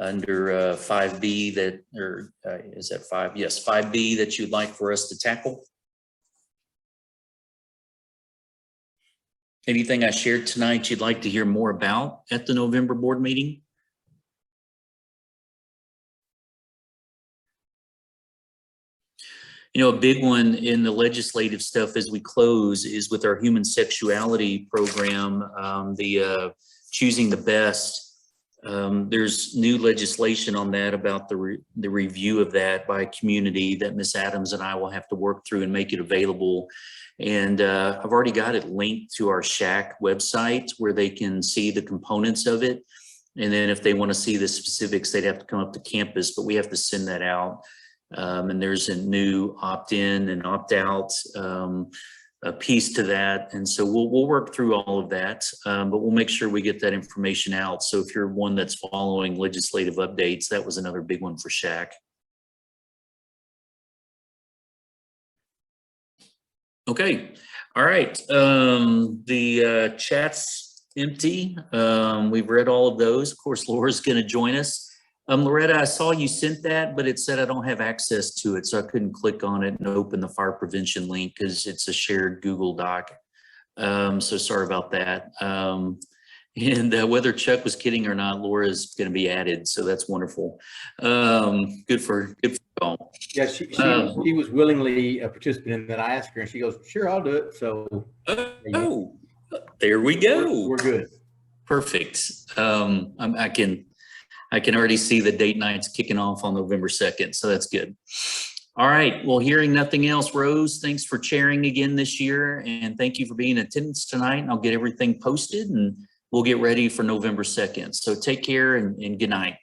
5B that, or is that 5? Yes, 5B that you'd like for us to tackle? Anything I shared tonight you'd like to hear more about at the November board meeting? A big one in the legislative stuff as we close is with our human sexuality program, the choosing the best. There's new legislation on that about the review of that by community that Ms. Adams and I will have to work through and make it available. And I've already got it linked to our SHAC website where they can see the components of it. And then if they want to see the specifics, they'd have to come up to campus, but we have to send that out. And there's a new opt-in and opt-out a piece to that. And so we'll work through all of that, but we'll make sure we get that information out. So if you're one that's following legislative updates, that was another big one for SHAC. Okay, all right. The chat's empty. We've read all of those. Of course, Laura's going to join us. Loretta, I saw you sent that, but it said I don't have access to it, so I couldn't click on it and open the fire prevention link because it's a shared Google Doc. So sorry about that. And whether Chuck was kidding or not, Laura is going to be added, so that's wonderful. Good for y'all. Yeah, she was willingly a participant in that. I asked her, and she goes, "Sure, I'll do it." So, there we go. We're good. Perfect. I can already see the date night's kicking off on November 2nd, so that's good. All right, well, hearing nothing else, Rose, thanks for chairing again this year, and thank you for being in attendance tonight, and I'll get everything posted, and we'll get ready for November 2nd. So take care and good night.